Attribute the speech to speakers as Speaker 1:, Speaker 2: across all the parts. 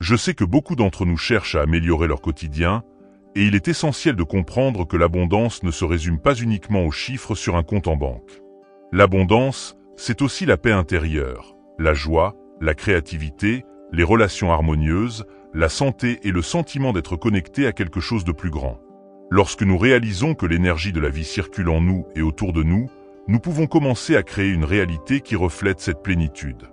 Speaker 1: Je sais que beaucoup d'entre nous cherchent à améliorer leur quotidien, et il est essentiel de comprendre que l'abondance ne se résume pas uniquement aux chiffres sur un compte en banque. L'abondance, c'est aussi la paix intérieure, la joie, la créativité, les relations harmonieuses, la santé et le sentiment d'être connecté à quelque chose de plus grand. Lorsque nous réalisons que l'énergie de la vie circule en nous et autour de nous, nous pouvons commencer à créer une réalité qui reflète cette plénitude.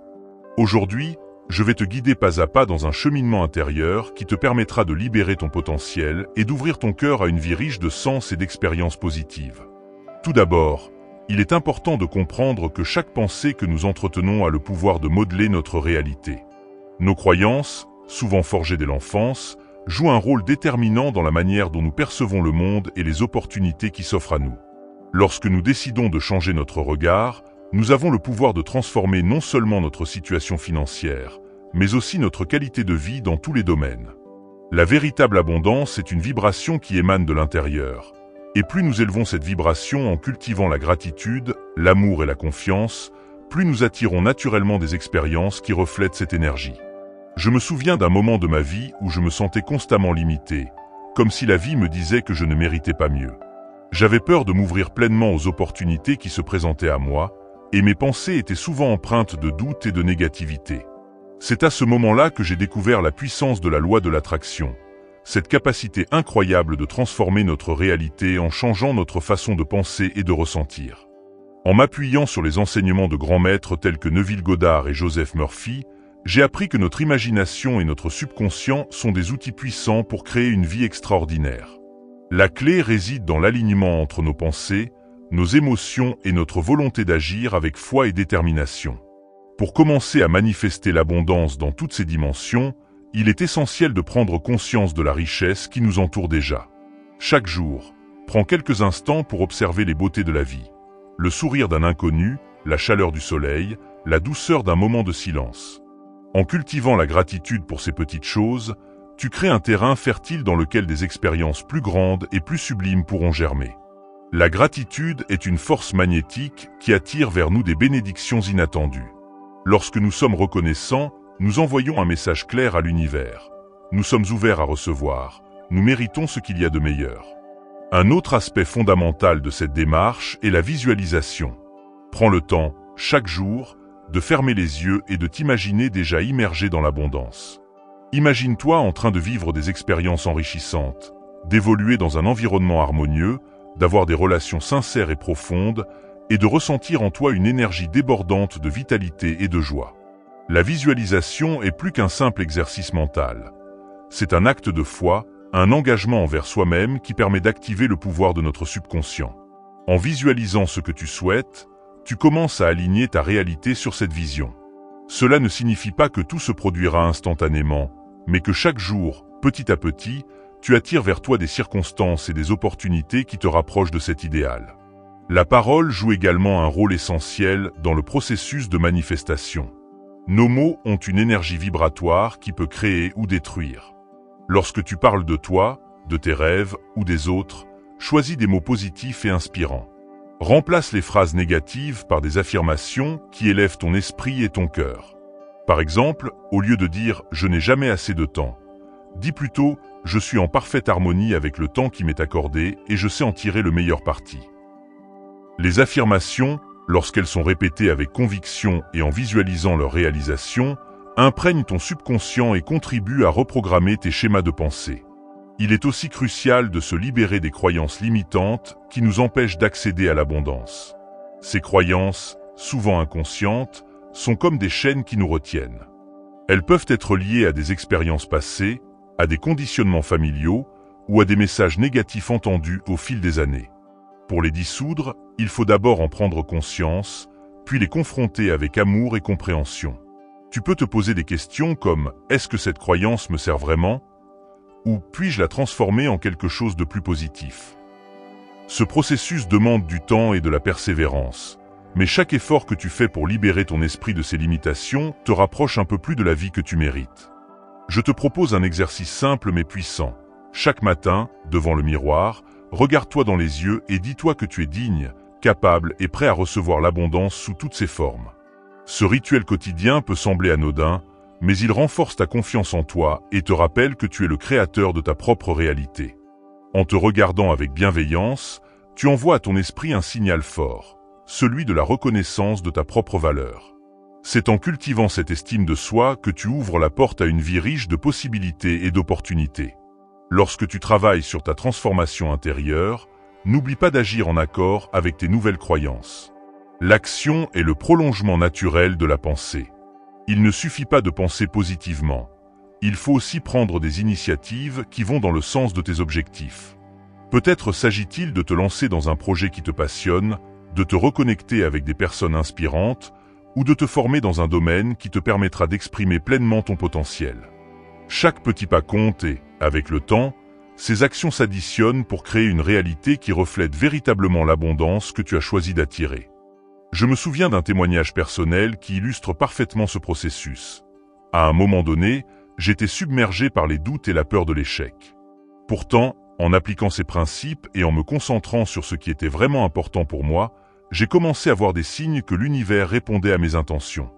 Speaker 1: Aujourd'hui, je vais te guider pas à pas dans un cheminement intérieur qui te permettra de libérer ton potentiel et d'ouvrir ton cœur à une vie riche de sens et d'expériences positives. Tout d'abord, il est important de comprendre que chaque pensée que nous entretenons a le pouvoir de modeler notre réalité. Nos croyances, souvent forgées dès l'enfance, jouent un rôle déterminant dans la manière dont nous percevons le monde et les opportunités qui s'offrent à nous. Lorsque nous décidons de changer notre regard, nous avons le pouvoir de transformer non seulement notre situation financière, mais aussi notre qualité de vie dans tous les domaines. La véritable abondance est une vibration qui émane de l'intérieur. Et plus nous élevons cette vibration en cultivant la gratitude, l'amour et la confiance, plus nous attirons naturellement des expériences qui reflètent cette énergie. Je me souviens d'un moment de ma vie où je me sentais constamment limité, comme si la vie me disait que je ne méritais pas mieux. J'avais peur de m'ouvrir pleinement aux opportunités qui se présentaient à moi, et mes pensées étaient souvent empreintes de doute et de négativité. C'est à ce moment-là que j'ai découvert la puissance de la loi de l'attraction, cette capacité incroyable de transformer notre réalité en changeant notre façon de penser et de ressentir. En m'appuyant sur les enseignements de grands maîtres tels que Neville Goddard et Joseph Murphy, j'ai appris que notre imagination et notre subconscient sont des outils puissants pour créer une vie extraordinaire. La clé réside dans l'alignement entre nos pensées, nos émotions et notre volonté d'agir avec foi et détermination. Pour commencer à manifester l'abondance dans toutes ses dimensions, il est essentiel de prendre conscience de la richesse qui nous entoure déjà. Chaque jour, prends quelques instants pour observer les beautés de la vie. Le sourire d'un inconnu, la chaleur du soleil, la douceur d'un moment de silence. En cultivant la gratitude pour ces petites choses, tu crées un terrain fertile dans lequel des expériences plus grandes et plus sublimes pourront germer. La gratitude est une force magnétique qui attire vers nous des bénédictions inattendues. Lorsque nous sommes reconnaissants, nous envoyons un message clair à l'univers. Nous sommes ouverts à recevoir. Nous méritons ce qu'il y a de meilleur. Un autre aspect fondamental de cette démarche est la visualisation. Prends le temps, chaque jour, de fermer les yeux et de t'imaginer déjà immergé dans l'abondance. Imagine-toi en train de vivre des expériences enrichissantes, d'évoluer dans un environnement harmonieux, d'avoir des relations sincères et profondes, et de ressentir en toi une énergie débordante de vitalité et de joie. La visualisation est plus qu'un simple exercice mental. C'est un acte de foi, un engagement envers soi-même qui permet d'activer le pouvoir de notre subconscient. En visualisant ce que tu souhaites, tu commences à aligner ta réalité sur cette vision. Cela ne signifie pas que tout se produira instantanément, mais que chaque jour, petit à petit, tu attires vers toi des circonstances et des opportunités qui te rapprochent de cet idéal. La parole joue également un rôle essentiel dans le processus de manifestation. Nos mots ont une énergie vibratoire qui peut créer ou détruire. Lorsque tu parles de toi, de tes rêves ou des autres, choisis des mots positifs et inspirants. Remplace les phrases négatives par des affirmations qui élèvent ton esprit et ton cœur. Par exemple, au lieu de dire « je n'ai jamais assez de temps », dis plutôt « je suis en parfaite harmonie avec le temps qui m'est accordé et je sais en tirer le meilleur parti ». Les affirmations, lorsqu'elles sont répétées avec conviction et en visualisant leur réalisation, imprègnent ton subconscient et contribuent à reprogrammer tes schémas de pensée. Il est aussi crucial de se libérer des croyances limitantes qui nous empêchent d'accéder à l'abondance. Ces croyances, souvent inconscientes, sont comme des chaînes qui nous retiennent. Elles peuvent être liées à des expériences passées, à des conditionnements familiaux ou à des messages négatifs entendus au fil des années. Pour les dissoudre, il faut d'abord en prendre conscience, puis les confronter avec amour et compréhension. Tu peux te poser des questions comme « Est-ce que cette croyance me sert vraiment ?» ou « Puis-je la transformer en quelque chose de plus positif ?» Ce processus demande du temps et de la persévérance, mais chaque effort que tu fais pour libérer ton esprit de ses limitations te rapproche un peu plus de la vie que tu mérites. Je te propose un exercice simple mais puissant. Chaque matin, devant le miroir, regarde-toi dans les yeux et dis-toi que tu es digne, capable et prêt à recevoir l'abondance sous toutes ses formes. Ce rituel quotidien peut sembler anodin, mais ils renforcent ta confiance en toi et te rappellent que tu es le créateur de ta propre réalité. En te regardant avec bienveillance, tu envoies à ton esprit un signal fort, celui de la reconnaissance de ta propre valeur. C'est en cultivant cette estime de soi que tu ouvres la porte à une vie riche de possibilités et d'opportunités. Lorsque tu travailles sur ta transformation intérieure, n'oublie pas d'agir en accord avec tes nouvelles croyances. L'action est le prolongement naturel de la pensée. Il ne suffit pas de penser positivement. Il faut aussi prendre des initiatives qui vont dans le sens de tes objectifs. Peut-être s'agit-il de te lancer dans un projet qui te passionne, de te reconnecter avec des personnes inspirantes, ou de te former dans un domaine qui te permettra d'exprimer pleinement ton potentiel. Chaque petit pas compte et, avec le temps, ces actions s'additionnent pour créer une réalité qui reflète véritablement l'abondance que tu as choisi d'attirer. Je me souviens d'un témoignage personnel qui illustre parfaitement ce processus. À un moment donné, j'étais submergé par les doutes et la peur de l'échec. Pourtant, en appliquant ces principes et en me concentrant sur ce qui était vraiment important pour moi, j'ai commencé à voir des signes que l'univers répondait à mes intentions.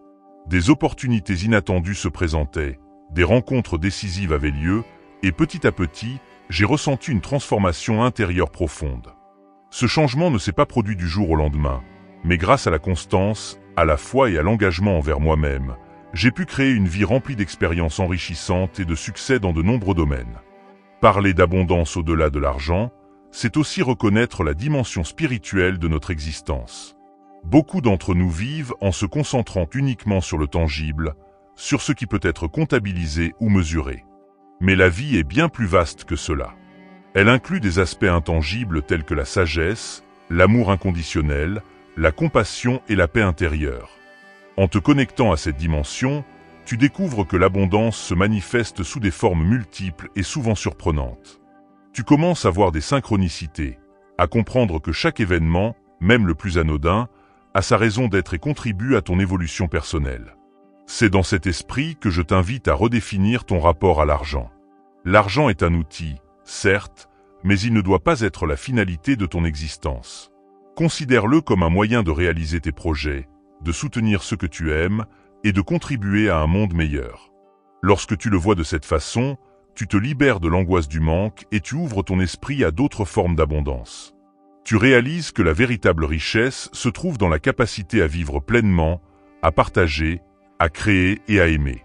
Speaker 1: Des opportunités inattendues se présentaient, des rencontres décisives avaient lieu, et petit à petit, j'ai ressenti une transformation intérieure profonde. Ce changement ne s'est pas produit du jour au lendemain, mais grâce à la constance, à la foi et à l'engagement envers moi-même, j'ai pu créer une vie remplie d'expériences enrichissantes et de succès dans de nombreux domaines. Parler d'abondance au-delà de l'argent, c'est aussi reconnaître la dimension spirituelle de notre existence. Beaucoup d'entre nous vivent en se concentrant uniquement sur le tangible, sur ce qui peut être comptabilisé ou mesuré. Mais la vie est bien plus vaste que cela. Elle inclut des aspects intangibles tels que la sagesse, l'amour inconditionnel, la compassion et la paix intérieure. En te connectant à cette dimension, tu découvres que l'abondance se manifeste sous des formes multiples et souvent surprenantes. Tu commences à voir des synchronicités, à comprendre que chaque événement, même le plus anodin, a sa raison d'être et contribue à ton évolution personnelle. C'est dans cet esprit que je t'invite à redéfinir ton rapport à l'argent. L'argent est un outil, certes, mais il ne doit pas être la finalité de ton existence. Considère-le comme un moyen de réaliser tes projets, de soutenir ce que tu aimes et de contribuer à un monde meilleur. Lorsque tu le vois de cette façon, tu te libères de l'angoisse du manque et tu ouvres ton esprit à d'autres formes d'abondance. Tu réalises que la véritable richesse se trouve dans la capacité à vivre pleinement, à partager, à créer et à aimer.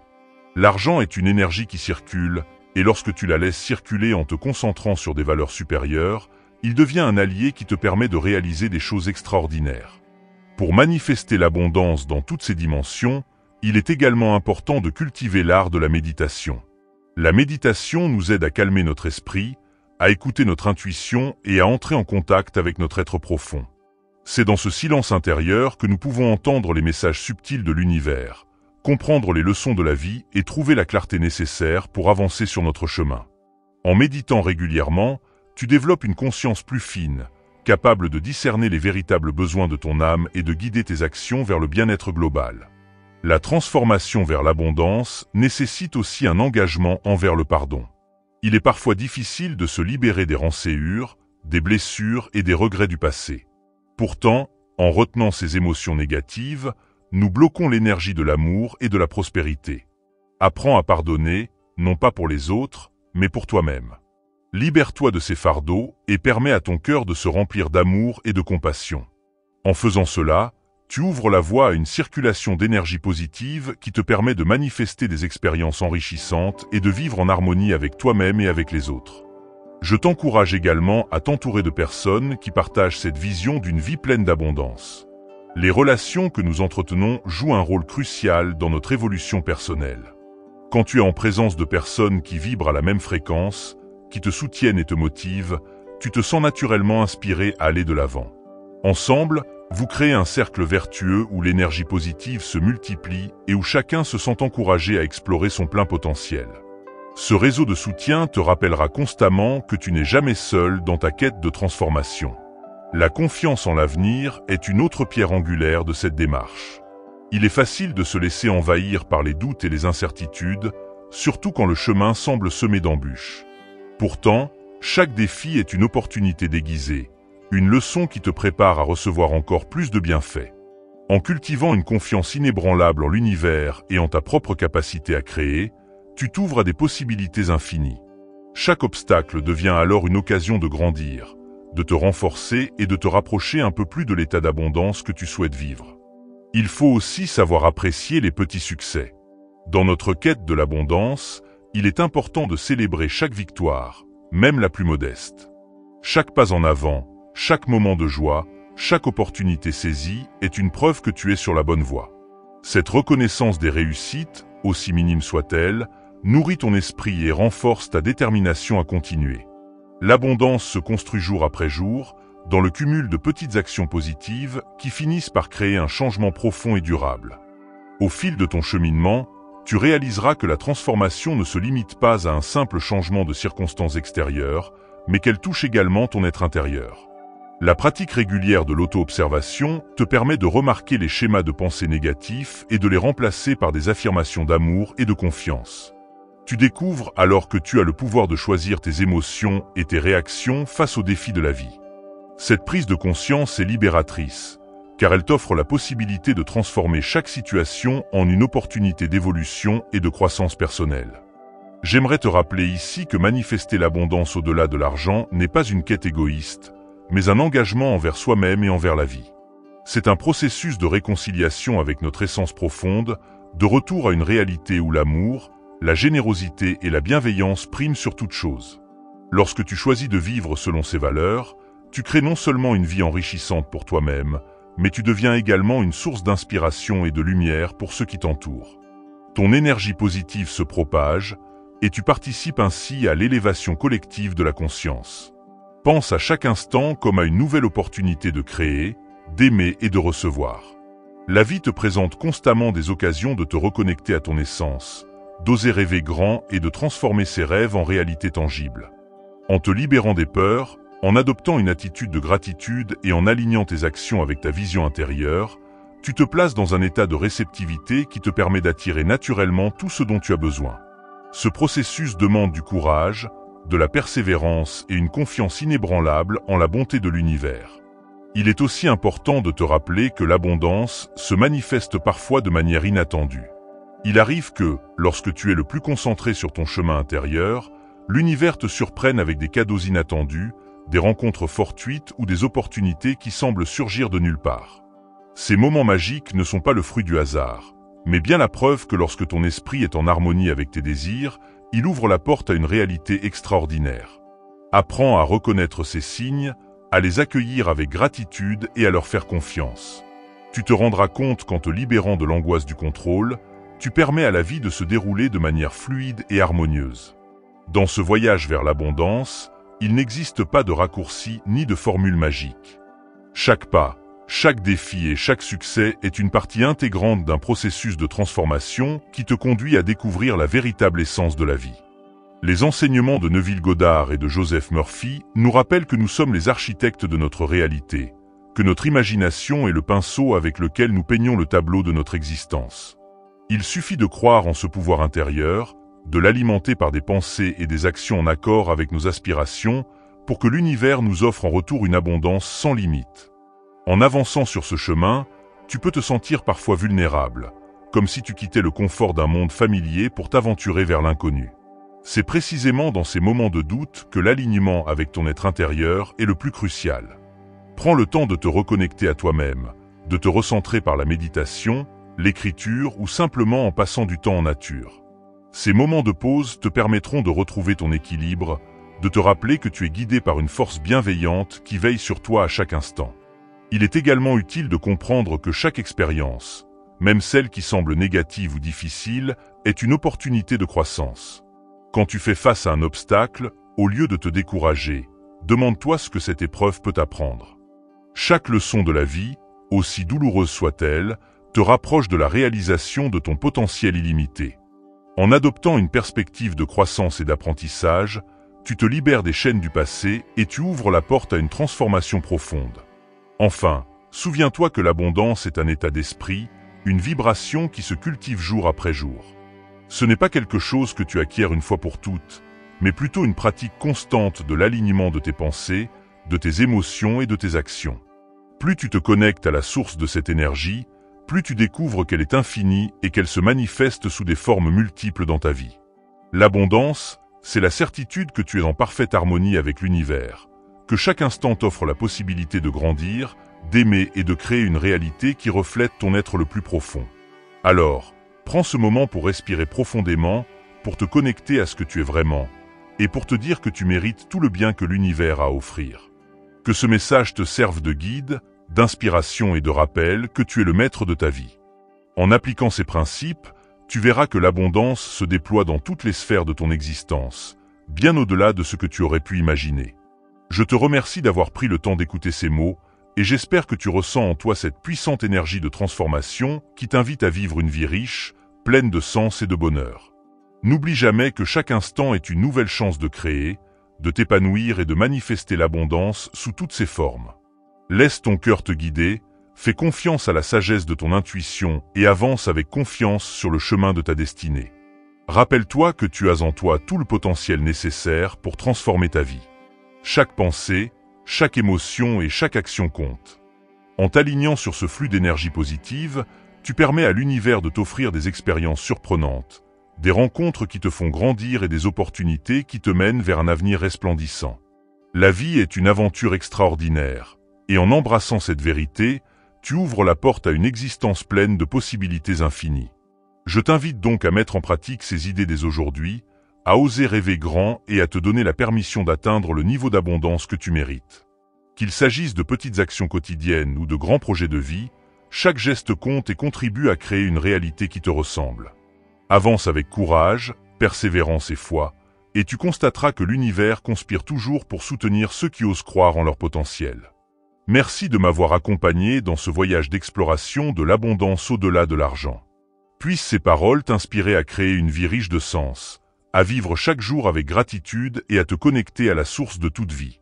Speaker 1: L'argent est une énergie qui circule, et lorsque tu la laisses circuler en te concentrant sur des valeurs supérieures, il devient un allié qui te permet de réaliser des choses extraordinaires. Pour manifester l'abondance dans toutes ses dimensions, il est également important de cultiver l'art de la méditation. La méditation nous aide à calmer notre esprit, à écouter notre intuition et à entrer en contact avec notre être profond. C'est dans ce silence intérieur que nous pouvons entendre les messages subtils de l'univers, comprendre les leçons de la vie et trouver la clarté nécessaire pour avancer sur notre chemin. En méditant régulièrement, tu développes une conscience plus fine, capable de discerner les véritables besoins de ton âme et de guider tes actions vers le bien-être global. La transformation vers l'abondance nécessite aussi un engagement envers le pardon. Il est parfois difficile de se libérer des rancœurs, des blessures et des regrets du passé. Pourtant, en retenant ces émotions négatives, nous bloquons l'énergie de l'amour et de la prospérité. Apprends à pardonner, non pas pour les autres, mais pour toi-même. Libère-toi de ces fardeaux et permets à ton cœur de se remplir d'amour et de compassion. En faisant cela, tu ouvres la voie à une circulation d'énergie positive qui te permet de manifester des expériences enrichissantes et de vivre en harmonie avec toi-même et avec les autres. Je t'encourage également à t'entourer de personnes qui partagent cette vision d'une vie pleine d'abondance. Les relations que nous entretenons jouent un rôle crucial dans notre évolution personnelle. Quand tu es en présence de personnes qui vibrent à la même fréquence, qui te soutiennent et te motivent, tu te sens naturellement inspiré à aller de l'avant. Ensemble, vous créez un cercle vertueux où l'énergie positive se multiplie et où chacun se sent encouragé à explorer son plein potentiel. Ce réseau de soutien te rappellera constamment que tu n'es jamais seul dans ta quête de transformation. La confiance en l'avenir est une autre pierre angulaire de cette démarche. Il est facile de se laisser envahir par les doutes et les incertitudes, surtout quand le chemin semble semé d'embûches. Pourtant, chaque défi est une opportunité déguisée, une leçon qui te prépare à recevoir encore plus de bienfaits. En cultivant une confiance inébranlable en l'univers et en ta propre capacité à créer, tu t'ouvres à des possibilités infinies. Chaque obstacle devient alors une occasion de grandir, de te renforcer et de te rapprocher un peu plus de l'état d'abondance que tu souhaites vivre. Il faut aussi savoir apprécier les petits succès. Dans notre quête de l'abondance, il est important de célébrer chaque victoire, même la plus modeste. Chaque pas en avant, chaque moment de joie, chaque opportunité saisie est une preuve que tu es sur la bonne voie. Cette reconnaissance des réussites, aussi minimes soient-elles, nourrit ton esprit et renforce ta détermination à continuer. L'abondance se construit jour après jour, dans le cumul de petites actions positives qui finissent par créer un changement profond et durable. Au fil de ton cheminement, tu réaliseras que la transformation ne se limite pas à un simple changement de circonstances extérieures, mais qu'elle touche également ton être intérieur. La pratique régulière de l'auto-observation te permet de remarquer les schémas de pensée négatifs et de les remplacer par des affirmations d'amour et de confiance. Tu découvres alors que tu as le pouvoir de choisir tes émotions et tes réactions face aux défis de la vie. Cette prise de conscience est libératrice, car elle t'offre la possibilité de transformer chaque situation en une opportunité d'évolution et de croissance personnelle. J'aimerais te rappeler ici que manifester l'abondance au-delà de l'argent n'est pas une quête égoïste, mais un engagement envers soi-même et envers la vie. C'est un processus de réconciliation avec notre essence profonde, de retour à une réalité où l'amour, la générosité et la bienveillance priment sur toute chose. Lorsque tu choisis de vivre selon ces valeurs, tu crées non seulement une vie enrichissante pour toi-même, mais tu deviens également une source d'inspiration et de lumière pour ceux qui t'entourent. Ton énergie positive se propage, et tu participes ainsi à l'élévation collective de la conscience. Pense à chaque instant comme à une nouvelle opportunité de créer, d'aimer et de recevoir. La vie te présente constamment des occasions de te reconnecter à ton essence, d'oser rêver grand et de transformer ses rêves en réalité tangible. En te libérant des peurs, en adoptant une attitude de gratitude et en alignant tes actions avec ta vision intérieure, tu te places dans un état de réceptivité qui te permet d'attirer naturellement tout ce dont tu as besoin. Ce processus demande du courage, de la persévérance et une confiance inébranlable en la bonté de l'univers. Il est aussi important de te rappeler que l'abondance se manifeste parfois de manière inattendue. Il arrive que, lorsque tu es le plus concentré sur ton chemin intérieur, l'univers te surprenne avec des cadeaux inattendus, des rencontres fortuites ou des opportunités qui semblent surgir de nulle part. Ces moments magiques ne sont pas le fruit du hasard, mais bien la preuve que lorsque ton esprit est en harmonie avec tes désirs, il ouvre la porte à une réalité extraordinaire. Apprends à reconnaître ces signes, à les accueillir avec gratitude et à leur faire confiance. Tu te rendras compte qu'en te libérant de l'angoisse du contrôle, tu permets à la vie de se dérouler de manière fluide et harmonieuse. Dans ce voyage vers l'abondance, il n'existe pas de raccourci ni de formule magique. Chaque pas, chaque défi et chaque succès est une partie intégrante d'un processus de transformation qui te conduit à découvrir la véritable essence de la vie. Les enseignements de Neville Goddard et de Joseph Murphy nous rappellent que nous sommes les architectes de notre réalité, que notre imagination est le pinceau avec lequel nous peignons le tableau de notre existence. Il suffit de croire en ce pouvoir intérieur, de l'alimenter par des pensées et des actions en accord avec nos aspirations, pour que l'univers nous offre en retour une abondance sans limite. En avançant sur ce chemin, tu peux te sentir parfois vulnérable, comme si tu quittais le confort d'un monde familier pour t'aventurer vers l'inconnu. C'est précisément dans ces moments de doute que l'alignement avec ton être intérieur est le plus crucial. Prends le temps de te reconnecter à toi-même, de te recentrer par la méditation, l'écriture ou simplement en passant du temps en nature. Ces moments de pause te permettront de retrouver ton équilibre, de te rappeler que tu es guidé par une force bienveillante qui veille sur toi à chaque instant. Il est également utile de comprendre que chaque expérience, même celle qui semble négative ou difficile, est une opportunité de croissance. Quand tu fais face à un obstacle, au lieu de te décourager, demande-toi ce que cette épreuve peut t'apprendre. Chaque leçon de la vie, aussi douloureuse soit-elle, te rapproche de la réalisation de ton potentiel illimité. En adoptant une perspective de croissance et d'apprentissage, tu te libères des chaînes du passé et tu ouvres la porte à une transformation profonde. Enfin, souviens-toi que l'abondance est un état d'esprit, une vibration qui se cultive jour après jour. Ce n'est pas quelque chose que tu acquiers une fois pour toutes, mais plutôt une pratique constante de l'alignement de tes pensées, de tes émotions et de tes actions. Plus tu te connectes à la source de cette énergie, plus tu découvres qu'elle est infinie et qu'elle se manifeste sous des formes multiples dans ta vie. L'abondance, c'est la certitude que tu es en parfaite harmonie avec l'univers, que chaque instant t'offre la possibilité de grandir, d'aimer et de créer une réalité qui reflète ton être le plus profond. Alors, prends ce moment pour respirer profondément, pour te connecter à ce que tu es vraiment, et pour te dire que tu mérites tout le bien que l'univers a à offrir. Que ce message te serve de guide, d'inspiration et de rappel que tu es le maître de ta vie. En appliquant ces principes, tu verras que l'abondance se déploie dans toutes les sphères de ton existence, bien au-delà de ce que tu aurais pu imaginer. Je te remercie d'avoir pris le temps d'écouter ces mots, et j'espère que tu ressens en toi cette puissante énergie de transformation qui t'invite à vivre une vie riche, pleine de sens et de bonheur. N'oublie jamais que chaque instant est une nouvelle chance de créer, de t'épanouir et de manifester l'abondance sous toutes ses formes. Laisse ton cœur te guider, fais confiance à la sagesse de ton intuition et avance avec confiance sur le chemin de ta destinée. Rappelle-toi que tu as en toi tout le potentiel nécessaire pour transformer ta vie. Chaque pensée, chaque émotion et chaque action compte. En t'alignant sur ce flux d'énergie positive, tu permets à l'univers de t'offrir des expériences surprenantes, des rencontres qui te font grandir et des opportunités qui te mènent vers un avenir resplendissant. La vie est une aventure extraordinaire, et en embrassant cette vérité, tu ouvres la porte à une existence pleine de possibilités infinies. Je t'invite donc à mettre en pratique ces idées dès aujourd'hui, à oser rêver grand et à te donner la permission d'atteindre le niveau d'abondance que tu mérites. Qu'il s'agisse de petites actions quotidiennes ou de grands projets de vie, chaque geste compte et contribue à créer une réalité qui te ressemble. Avance avec courage, persévérance et foi, et tu constateras que l'univers conspire toujours pour soutenir ceux qui osent croire en leur potentiel. Merci de m'avoir accompagné dans ce voyage d'exploration de l'abondance au-delà de l'argent. Puissent ces paroles t'inspirer à créer une vie riche de sens, à vivre chaque jour avec gratitude et à te connecter à la source de toute vie.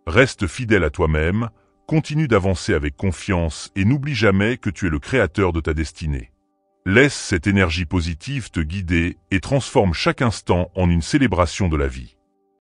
Speaker 1: Reste fidèle à toi-même, continue d'avancer avec confiance et n'oublie jamais que tu es le créateur de ta destinée. Laisse cette énergie positive te guider et transforme chaque instant en une célébration de la vie.